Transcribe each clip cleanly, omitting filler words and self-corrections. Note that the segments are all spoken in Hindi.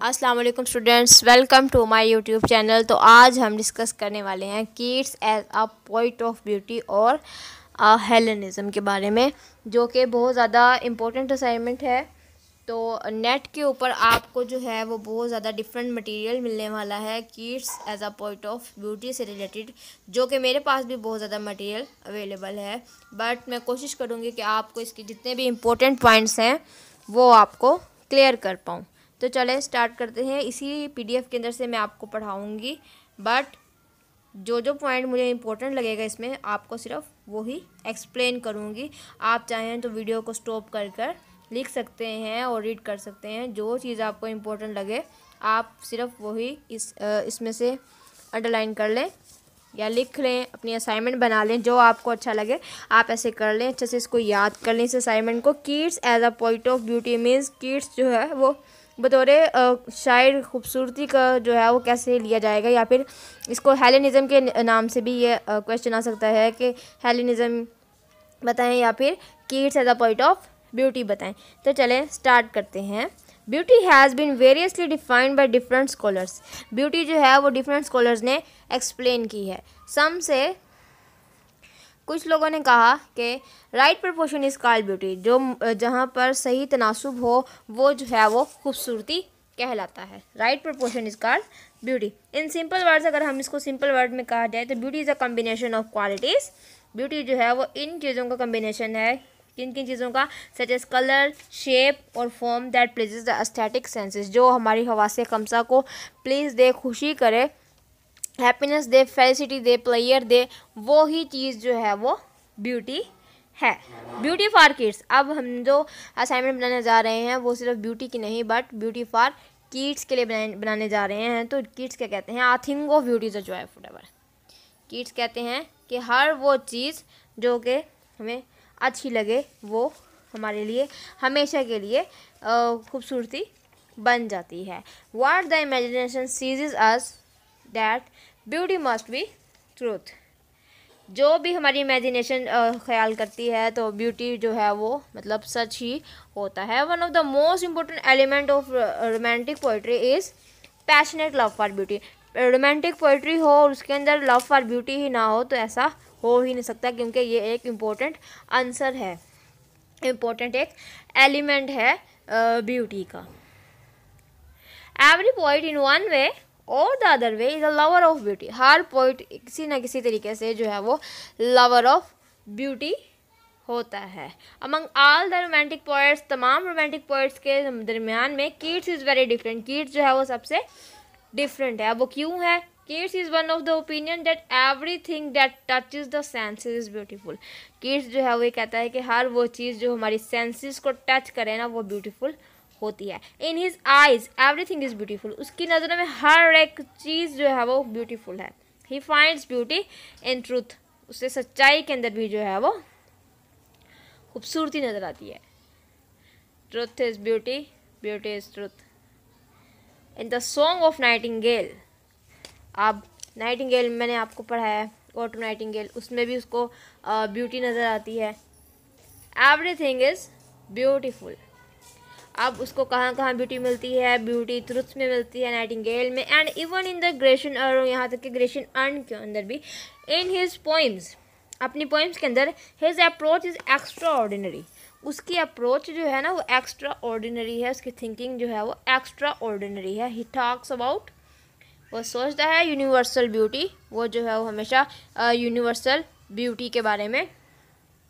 अस्सलाम वालेकुम students, welcome to my YouTube channel. तो आज हम डिस्कस करने वाले हैं Keats as a point of beauty और हेलेनिज्म के बारे में, जो कि बहुत ज़्यादा इम्पोर्टेंट असाइनमेंट है। तो नेट के ऊपर आपको जो है वो बहुत ज़्यादा डिफरेंट मटेरियल मिलने वाला है Keats as a point of beauty से रिलेटेड, जो कि मेरे पास भी बहुत ज़्यादा मटेरियल अवेलेबल है। बट मैं कोशिश करूँगी कि आपको इसके जितने भी इम्पोर्टेंट पॉइंट्स हैं वो आपको क्लियर कर पाऊँ। तो चलें स्टार्ट करते हैं। इसी पीडीएफ के अंदर से मैं आपको पढ़ाऊँगी, बट जो जो पॉइंट मुझे इम्पोर्टेंट लगेगा इसमें आपको सिर्फ वो ही एक्सप्लेन करूँगी। आप चाहें तो वीडियो को स्टॉप कर कर लिख सकते हैं और रीड कर सकते हैं। जो चीज़ आपको इम्पोर्टेंट लगे आप सिर्फ वही इसमें से अंडरलाइन कर लें या लिख लें, अपनी असाइनमेंट बना लें। जो आपको अच्छा लगे आप ऐसे कर लें, अच्छे से इसको याद कर लें इस असाइनमेंट को। Keats as a point of beauty means Keats जो है वो बतौर शायर खूबसूरती का जो है वो कैसे लिया जाएगा, या फिर इसको हेलेनिज्म के नाम से भी ये क्वेश्चन आ सकता है कि हेलेनिज्म बताएं या फिर Keats as a point of beauty बताएं। तो चलें स्टार्ट करते हैं। Beauty has been variously defined by different scholars. Beauty जो है वो डिफरेंट स्कॉलर्स ने एक्सप्लेन की है। सम से कुछ लोगों ने कहा कि right proportion is called beauty, जो जहाँ पर सही तनासुब हो वो जो है वो खूबसूरती कहलाता है। Right proportion is called beauty. In simple words अगर हम इसको सिंपल वर्ड में कहा जाए तो beauty is a combination of qualities. Beauty जो है वो इन चीज़ों का कम्बिनेशन है। किन किन चीज़ों का? सच एज कलर, शेप और form that pleases the aesthetic senses, जो हमारी हवासे खमसा को प्लीज़ दे, खुशी करे, हैप्पीनेस दे, फेलिसिटी दे, प्लेयर दे, वो ही चीज़ जो है वो ब्यूटी है। ब्यूटी फॉर किड्स, अब हम जो असाइनमेंट बनाने जा रहे हैं वो सिर्फ ब्यूटी की नहीं बट ब्यूटी फॉर किड्स के लिए बनाने जा रहे हैं। तो किड्स क्या कहते हैं? A thing of beauty is a joy forever. Kids कहते हैं कि हर वो चीज़ जो कि हमें अच्छी लगे वो हमारे लिए हमेशा के लिए खूबसूरती बन जाती है। What the imagination seizes as that beauty must be truth. जो भी हमारी इमेजिनेशन ख्याल करती है तो ब्यूटी जो है वो मतलब सच ही होता है। One of the most important element of romantic poetry is passionate love for beauty. Romantic poetry हो और उसके अंदर लव फॉर ब्यूटी ही ना हो तो ऐसा हो ही नहीं सकता, क्योंकि ये एक इम्पोर्टेंट आंसर है, इम्पोर्टेंट एक एलिमेंट है ब्यूटी का। Every poet in one way और the other way is a lover of beauty. हर पोइट किसी न किसी तरीके से जो है वो लवर ऑफ ब्यूटी होता है। Among all the romantic poets, तमाम रोमांटिक पोइट्स के दरमियान में Keats is very different. Keats जो है वो सबसे डिफरेंट है। वो क्यों है? Keats is one of the opinion that everything that touches the senses is beautiful. Keats जो है वो ये कहता है कि हर वो चीज़ जो हमारी सेंसेस को टच करे ना वो ब्यूटीफुल होती है। In his eyes everything is beautiful. उसकी नज़रों में हर एक चीज़ जो है वो ब्यूटीफुल है। He finds beauty in truth. उससे सच्चाई के अंदर भी जो है वो खूबसूरती नज़र आती है। Truth is beauty, beauty is truth. In the song of Nightingale, अब नाइटिंगेल मैंने आपको पढ़ाया है, ऑटो नाइटिंगेल, उसमें भी उसको ब्यूटी नज़र आती है। Everything is beautiful. अब उसको कहाँ कहाँ ब्यूटी मिलती है? ब्यूटी ट्रुथ में मिलती है, नाइटिंगेल में, and even in the Grecian earn, यहाँ तक कि ग्रेशियन अर्न के अंदर भी। इन हिज पोइम्स, अपनी पोइम्स के अंदर, his approach is extra ordinary. उसकी अप्रोच जो है ना वो एक्स्ट्रा ऑर्डिनरी है, उसकी थिंकिंग जो है वो एक्स्ट्रा ऑर्डिनरी है। ही टॉक्स अबाउट, वो सोचता है यूनिवर्सल ब्यूटी, वो जो है वो हमेशा यूनिवर्सल ब्यूटी के बारे में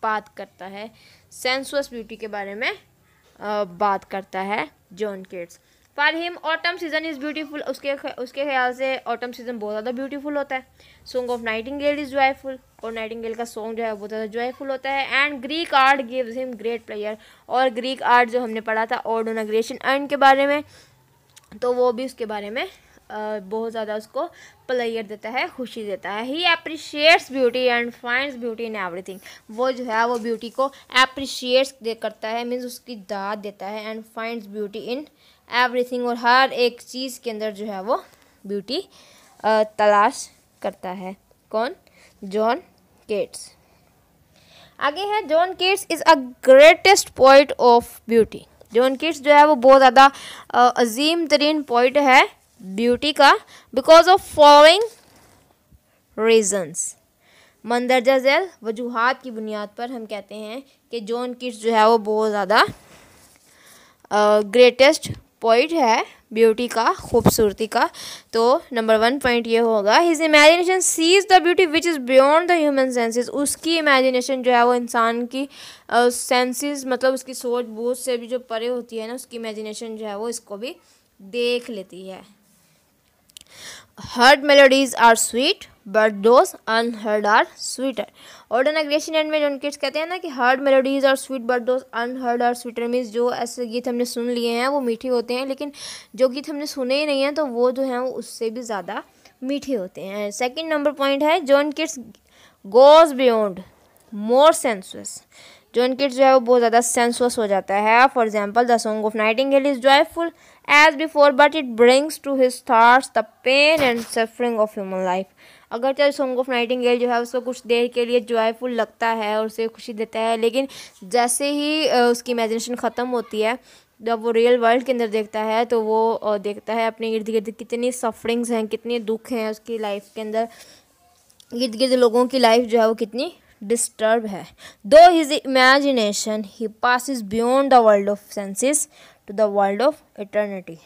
बात करता है, सेंसुअस ब्यूटी के बारे में बात करता है John Keats. For him autumn season is beautiful. उसके ख्याल से ऑटम सीजन बहुत ज़्यादा ब्यूटीफुल होता है। Song of Nightingale is joyful, और नाइटिंगेल का सॉन्ग जो है बहुत ज़्यादा जॉयफुल होता है। And Greek art gives him great player, और ग्रीक आर्ट जो हमने पढ़ा था ऑड ऑन ग्रेशियन अर्न के बारे में, तो वो भी उसके बारे में बहुत ज़्यादा उसको प्लेयर देता है, खुशी देता है। He appreciates beauty and finds beauty in everything. वो जो है वो ब्यूटी को अप्रिशिएट्स करता है, मीन्स उसकी दाद देता है, and finds beauty in everything, और हर एक चीज़ के अंदर जो है वो ब्यूटी तलाश करता है। कौन? John Keats. आगे है, John Keats is a greatest poet of beauty. John Keats जो है वो बहुत ज़्यादा अजीम तरीन पोइट है ब्यूटी का, because of following regions. मंदरजा Zail वजूहात की बुनियाद पर हम कहते हैं कि जॉन कीट्स जो है वो बहुत ज़्यादा ग्रेटेस्ट पॉइंट है ब्यूटी का, खूबसूरती का। तो नंबर 1 पॉइंट ये होगा, his imagination sees the beauty which is beyond the human senses. उसकी इमेजिनेशन जो है वो इंसान की सेंसेस मतलब उसकी सोच बूझ से भी जो परे होती है ना, उसकी इमेजिनेशन जो है वो इसको भी देख लेती है। Heard melodies are sweet but those unheard are sweeter. Order aggression and में जॉन कीट्स कहते हैं ना कि heard melodies are sweet but those unheard are sweeter, means जो ऐसे गीत हमने सुन लिए हैं वो मीठे होते हैं, लेकिन जो गीत हमने सुने ही नहीं हैं तो वो जो हैं वो उससे भी ज़्यादा मीठे होते हैं। सेकंड नंबर पॉइंट है, John Keats goes beyond more sensuous. John Keats जो है वो बहुत ज़्यादा सेंसुअस हो जाता है। For example the song of nightingale is joyful as before but it brings to his thoughts the pain and suffering of human life. अगर चाहे सॉन्ग ऑफ नाइटिंगेल जो है उसको कुछ देर के लिए जॉयफुल लगता है और उसे खुशी देता है, लेकिन जैसे ही उसकी इमेजिनेशन ख़त्म होती है, जब वो रियल वर्ल्ड के अंदर देखता है तो वो देखता है अपने इर्द गिर्द कितनी सफरिंग्स हैं, कितने दुख हैं उसकी लाइफ के अंदर, इर्द गिर्द लोगों की लाइफ जो है वो कितनी डिस्टर्ब है। Though his imagination he passes beyond the world of senses to the world of eternity.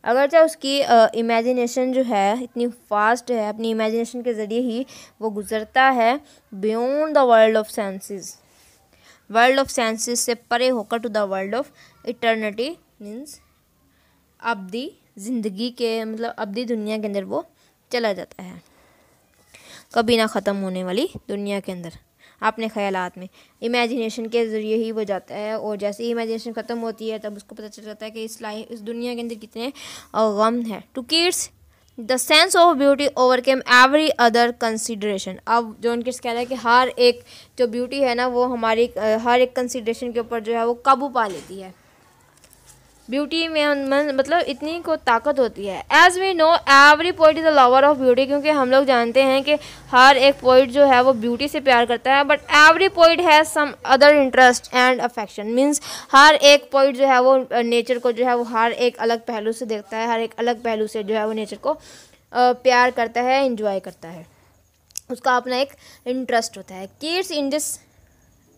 अगरचे उसकी इमेजिनेशन जो है इतनी फास्ट है, अपनी इमेजिनेशन के ज़रिए ही वो गुजरता है beyond the world of senses, world of senses से परे होकर to the world of eternity, means अब्दी ज़िंदगी के मतलब अब्दी दुनिया के अंदर वो चला जाता है, कभी ना ख़त्म होने वाली दुनिया के अंदर अपने ख़यालात में। इमेजिनेशन के ज़रिए ही वो जाता है और जैसे ही इमेजिनेशन ख़त्म होती है तब उसको पता चल जाता है कि इस दुनिया के अंदर कितने गम है। To Keats the sense of beauty overcame every other consideration. अब जॉन कीट्स कह रहा है कि हर एक जो ब्यूटी है ना वो हमारी हर एक कंसिडरेशन के ऊपर जो है वो काबू पा लेती है। ब्यूटी में मतलब इतनी को ताकत होती है। As we know every poet is a lover of beauty, क्योंकि हम लोग जानते हैं कि हर एक पोइट जो है वो ब्यूटी से प्यार करता है, but every poet has some other interest and affection, means हर एक पोइट जो है वो नेचर को जो है वो हर एक अलग पहलू से देखता है, हर एक अलग पहलू से जो है वो नेचर को प्यार करता है, इंजॉय करता है, उसका अपना एक इंटरेस्ट होता है। Keats in this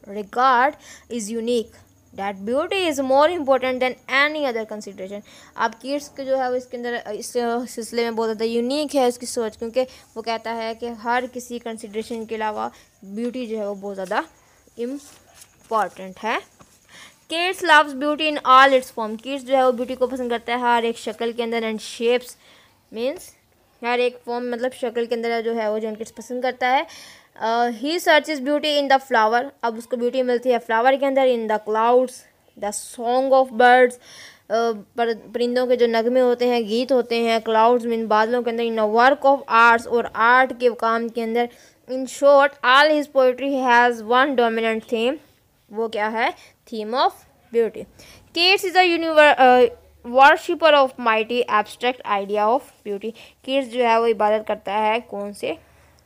regard is unique that beauty is more important than any other consideration। अब कीट्स के जो है वो इसके अंदर इस सिलसिले में बहुत ज़्यादा यूनिक है उसकी सोच, क्योंकि वो कहता है कि हर किसी कंसिडरेशन के अलावा ब्यूटी जो है वो बहुत ज़्यादा इम्पॉर्टेंट है। Keats loves beauty in all it's form. Keats जो है वो ब्यूटी को पसंद करता है हर एक शक्ल के अंदर, एंड शेप्स मीन्स हर एक फॉर्म मतलब शक्ल के अंदर जो है वो जॉन कीट्स पसंद करता है। ही searches beauty in the flower. अब उसको ब्यूटी मिलती है फ्लावर के अंदर, in the clouds, the song of birds, परिंदों के जो नगमे होते हैं, गीत होते हैं, क्लाउड्स मीन बादलों के अंदर, in the work of arts और आर्ट के काम के अंदर। In short all his poetry has one dominant theme, वो क्या है? Theme of beauty. Keats is a worshipper of mighty abstract idea of beauty. Keats जो है वो इबादत करता है कौन से?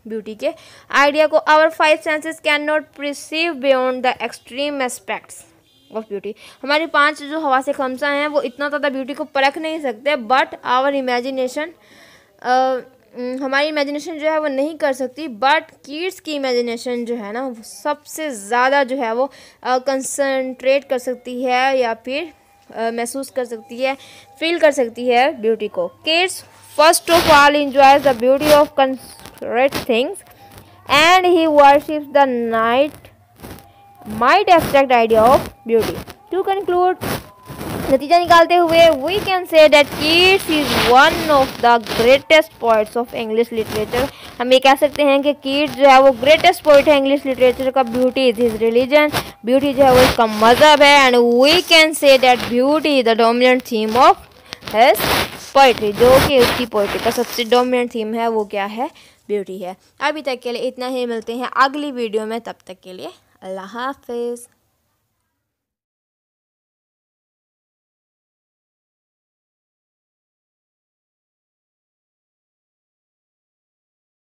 ब्यूटी के आइडिया को। Our 5 senses can not perceive beyond the extreme aspects of beauty. हमारी 5 जो हवासे खमसा हैं वो इतना ज़्यादा ब्यूटी को परख नहीं सकते, बट आवर इमेजिनेशन हमारी इमेजिनेशन जो है वो नहीं कर सकती, बट कीट्स की इमेजिनेशन जो है ना वो सबसे ज़्यादा जो है वो कंसंट्रेट कर सकती है या फिर महसूस कर सकती है, फील कर सकती है ब्यूटी को। Keats first of all enjoys the beauty of concrete things and he worships the might abstract idea of beauty. To conclude, नतीजा निकालते हुए we can say that Keats is one of the greatest poets of English literature। हम ये कह सकते हैं कि कीट्स जो है वो ग्रेटेस्ट पोइट है इंग्लिश लिटरेचर का। Beauty is his religion, beauty जो है वो इसका मज़हब है, and we can say that beauty is the dominant theme of his poetry, जो कि उसकी पोइट्री का सबसे डोमिनेंट थीम है वो क्या है? ब्यूटी है। अभी तक के लिए इतना ही, मिलते हैं अगली वीडियो में, तब तक के लिए अल्लाह हाफिज़।